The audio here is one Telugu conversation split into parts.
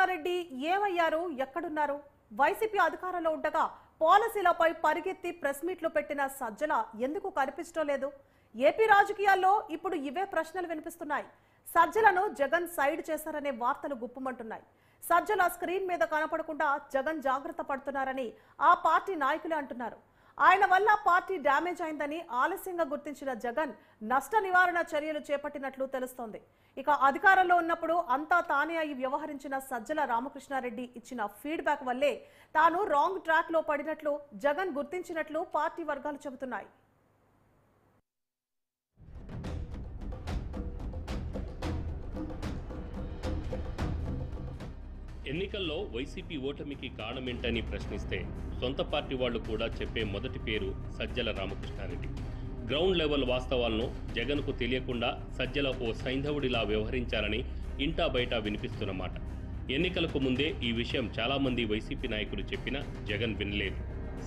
రామకృష్ణారెడ్డి ఏమయ్యారు, ఎక్కడున్నారు? వైసీపీ అధికారంలో ఉండగా పాలసీలపై పరిగెత్తి ప్రెస్ మీట్లు పెట్టిన సజ్జల ఎందుకు కనిపించడం లేదు? ఏపీ రాజకీయాల్లో ఇప్పుడు ఇవే ప్రశ్నలు వినిపిస్తున్నాయి. సజ్జలను జగన్ సైడ్ చేశారనే వార్తలు గుప్పుమంటున్నాయి. సజ్జల స్క్రీన్ మీద కనపడకుండా జగన్ జాగ్రత్త పడుతున్నారని ఆ పార్టీ నాయకులే అంటున్నారు. ఆయన వల్ల పార్టీ డ్యామేజ్ అయిందని ఆలస్యంగా గుర్తించిన జగన్ నష్ట నివారణ చర్యలు చేపట్టినట్లు తెలుస్తోంది. ఇక అధికారంలో ఉన్నప్పుడు అంతా తానే అయి వ్యవహరించిన సజ్జల రామకృష్ణారెడ్డి ఇచ్చిన ఫీడ్బ్యాక్ వల్లే తాను రాంగ్ ట్రాక్ లో పడినట్లు జగన్ గుర్తించినట్లు పార్టీ వర్గాలు చెబుతున్నాయి. ఎన్నికల్లో వైసీపీ ఓటమికి కారణమేంటని ప్రశ్నిస్తే సొంత పార్టీ వాళ్లు కూడా చెప్పే మొదటి పేరు సజ్జల రామకృష్ణారెడ్డి. గ్రౌండ్ లెవెల్ వాస్తవాలను జగన్కు తెలియకుండా సజ్జల ఓ సైంధవుడిలా వ్యవహరించారని ఇంటా బయట వినిపిస్తున్నమాట. ఎన్నికలకు ముందే ఈ విషయం చాలామంది వైసీపీ నాయకులు చెప్పినా జగన్ వినలేదు.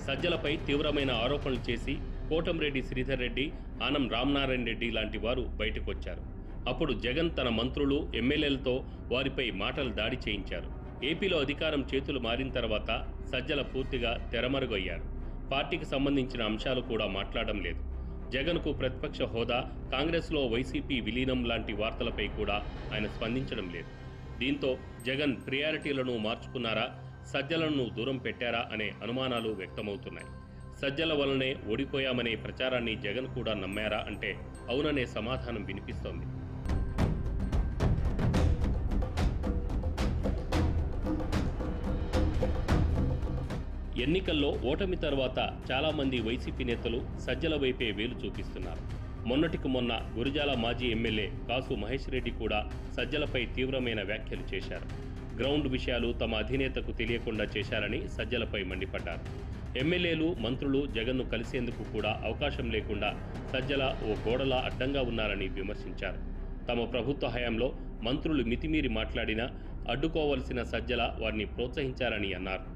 సజ్జలపై తీవ్రమైన ఆరోపణలు చేసి కోటంరెడ్డి శ్రీధర్ రెడ్డి, ఆనం రామనారాయణ రెడ్డి లాంటి వారు బయటకొచ్చారు. అప్పుడు జగన్ తన మంత్రులు, ఎమ్మెల్యేలతో వారిపై మాటలు దాడి చేయించారు. ఏపీలో అధికారం చేతులు మారిన తర్వాత సజ్జల పూర్తిగా తెరమరుగయ్యారు. పార్టీకి సంబంధించిన అంశాలు కూడా మాట్లాడడం లేదు. జగన్కు ప్రతిపక్ష హోదా, కాంగ్రెస్లో వైసీపీ విలీనం లాంటి వార్తలపై కూడా ఆయన స్పందించడం లేదు. దీంతో జగన్ ప్రియారిటీలను మార్చుకున్నారా, సజ్జలను దూరం పెట్టారా అనే అనుమానాలు వ్యక్తమవుతున్నాయి. సజ్జల వల్లనే ఓడిపోయామనే ప్రచారాన్ని జగన్ కూడా నమ్మారా అంటే అవుననే సమాధానం వినిపిస్తోంది. ఎన్నికల్లో ఓటమి తర్వాత చాలామంది వైసీపీ నేతలు సజ్జల వైపే వేలు చూపిస్తున్నారు. మొన్నటికి మొన్న గురజాల మాజీ ఎమ్మెల్యే కాసు మహేష్ రెడ్డి కూడా సజ్జలపై తీవ్రమైన వ్యాఖ్యలు చేశారు. గ్రౌండ్ విషయాలు తమ అధినేతకు తెలియకుండా చేశారని సజ్జలపై మండిపడ్డారు. ఎమ్మెల్యేలు, మంత్రులు జగన్ను కలిసేందుకు కూడా అవకాశం లేకుండా సజ్జల ఓ గోడలా అడ్డంగా ఉన్నారని విమర్శించారు. తమ ప్రభుత్వ హయాంలో మంత్రులు మితిమీరి మాట్లాడినా అడ్డుకోవలసిన సజ్జల వారిని ప్రోత్సహించారని అన్నారు.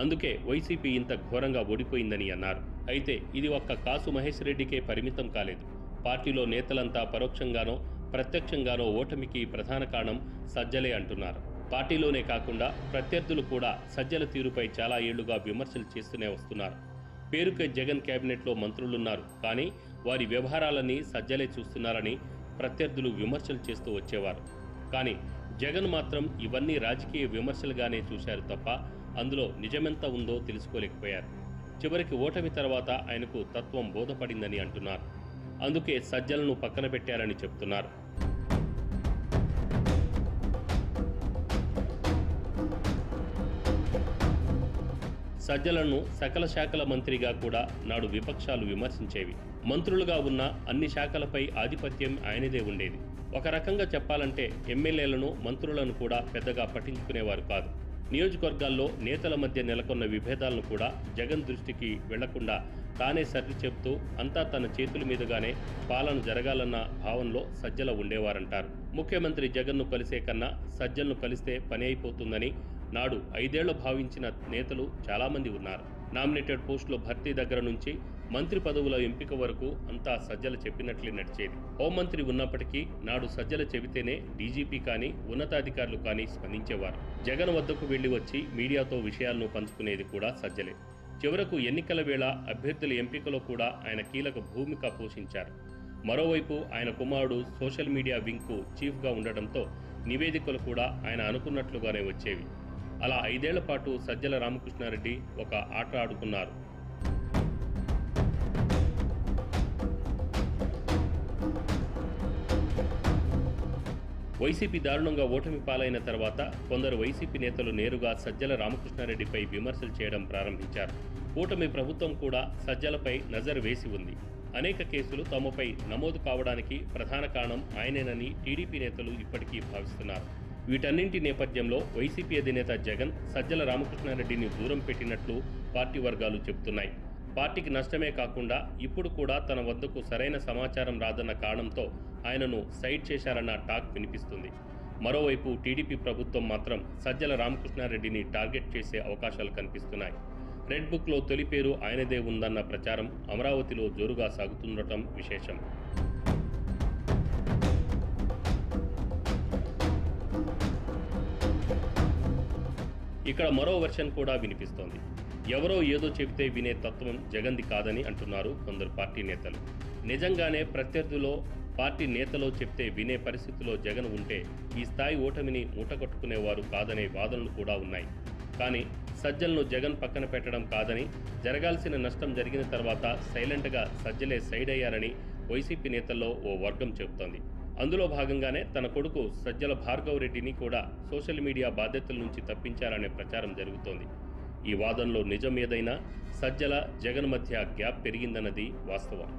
అందుకే వైసీపీ ఇంత ఘోరంగా ఓడిపోయిందని అన్నారు. అయితే ఇది ఒక్క కాసు మహేష్ రెడ్డికే పరిమితం కాలేదు. పార్టీలో నేతలంతా పరోక్షంగానో ప్రత్యక్షంగానో ఓటమికి ప్రధాన కారణం సజ్జలే అంటున్నారు. పార్టీలోనే కాకుండా ప్రత్యర్థులు కూడా సజ్జల తీరుపై చాలా ఏళ్లుగా విమర్శలు చేస్తూనే వస్తున్నారు. పేరుకే జగన్ కేబినెట్లో మంత్రులున్నారు, కానీ వారి వ్యవహారాలన్నీ సజ్జలే చూస్తున్నారని ప్రత్యర్థులు విమర్శలు చేస్తూ వచ్చేవారు. కానీ జగన్ మాత్రం ఇవన్నీ రాజకీయ విమర్శలుగానే చూశారు తప్ప అందులో నిజమెంత ఉందో తెలుసుకోలేకపోయారు. చివరికి ఓటమి తర్వాత ఆయనకు తత్వం బోధపడిందని అంటున్నారు. అందుకే సజ్జలను పక్కన పెట్టారని చెప్తున్నారు. సజ్జలను సకల శాఖల మంత్రిగా కూడా నాడు విపక్షాలు విమర్శించేవి. మంత్రులుగా ఉన్న అన్ని శాఖలపై ఆధిపత్యం ఆయనదే ఉండేది. ఒక రకంగా చెప్పాలంటే ఎమ్మెల్యేలను, మంత్రులను కూడా పెద్దగా పట్టించుకునేవారు కాదు. నియోజకవర్గాల్లో నేతల మధ్య నెలకొన్న విభేదాలను కూడా జగన్ దృష్టికి వెళ్లకుండా తానే సర్ది చెబుతూ అంతా తన చేతుల మీదుగానే పాలన జరగాలన్న భావనలో సజ్జల ఉండేవారంటారు. ముఖ్యమంత్రి జగన్ను కలిసే కన్నా సజ్జలను కలిస్తే పని అయిపోతుందని నాడు 5 ఏళ్లు భావించిన నేతలు చాలామంది ఉన్నారు. నామినేటెడ్ పోస్టుల భర్తీ దగ్గర నుంచి మంత్రి పదవుల ఎంపిక వరకు అంతా సజ్జల చెప్పినట్లే నడిచేది. హోంమంత్రి ఉన్నప్పటికీ నాడు సజ్జల చెబితేనే డీజీపీ కానీ ఉన్నతాధికారులు కానీ స్పందించేవారు. జగన్ వద్దకు వెళ్లి వచ్చి మీడియాతో విషయాలను పంచుకునేది కూడా సజ్జలే. చివరకు ఎన్నికల వేళ అభ్యర్థుల ఎంపికలో కూడా ఆయన కీలక భూమిక పోషించారు. మరోవైపు ఆయన కుమారుడు సోషల్ మీడియా వింగ్కు చీఫ్గా ఉండటంతో నివేదికలు కూడా ఆయన అనుకున్నట్లుగానే వచ్చేవి. అలా 5 ఏళ్ల పాటు సజ్జల రామకృష్ణారెడ్డి ఒక ఆట ఆడుకున్నారు. వైసీపీ దారుణంగా ఓటమి పాలైన తర్వాత కొందరు వైసీపీ నేతలు నేరుగా సజ్జల రామకృష్ణారెడ్డిపై విమర్శలు చేయడం ప్రారంభించారు. కూటమి ప్రభుత్వం కూడా సజ్జలపై నజర్ వేసి ఉంది. అనేక కేసులు తమపై నమోదు కావడానికి ప్రధాన కారణం ఆయనేనని టీడీపీ నేతలు ఇప్పటికీ భావిస్తున్నారు. వీటన్నింటి నేపథ్యంలో వైసీపీ అధినేత జగన్ సజ్జల రామకృష్ణారెడ్డిని దూరం పెట్టినట్లు పార్టీ వర్గాలు చెబుతున్నాయి. పార్టీకి నష్టమే కాకుండా ఇప్పుడు కూడా తన వద్దకు సరైన సమాచారం రాదన్న కారణంతో ఆయనను సైడ్ చేశారన్న టాక్ వినిపిస్తుంది. మరోవైపు టీడీపీ ప్రభుత్వం మాత్రం సజ్జల రామకృష్ణారెడ్డిని టార్గెట్ చేసే అవకాశాలు కనిపిస్తున్నాయి. రెడ్ బుక్లో తొలి పేరు ఆయనదే ఉందన్న ప్రచారం అమరావతిలో జోరుగా సాగుతుండటం విశేషం. ఇక్కడ మరో వెర్షన్ కూడా వినిపిస్తోంది. ఎవరో ఏదో చెబితే వినే తత్వం జగన్ది కాదని అంటున్నారు కొందరు పార్టీ నేతలు. నిజంగానే ప్రత్యర్థులో పార్టీ నేతలో చెప్తే వినే పరిస్థితిలో జగన్ ఉంటే ఈ స్థాయి ఓటమిని మూటగొట్టుకునేవారు కాదనే వాదనలు కూడా ఉన్నాయి. కానీ సజ్జలను జగన్ పక్కన పెట్టడం కాదని, జరగాల్సిన నష్టం జరిగిన తర్వాత సైలెంట్గా సజ్జలే సైడ్ అయ్యారని వైసీపీ నేతల్లో ఓ వర్గం చెబుతోంది. అందులో భాగంగానే తన కొడుకు సజ్జల భార్గవ్ రెడ్డిని కూడా సోషల్ మీడియా బాధ్యతల నుంచి తప్పించారనే ప్రచారం జరుగుతోంది. ఈ వాదనలో నిజం ఏదైనా సజ్జల జగన్ మధ్య గ్యాప్ పెరిగిందన్నది వాస్తవం.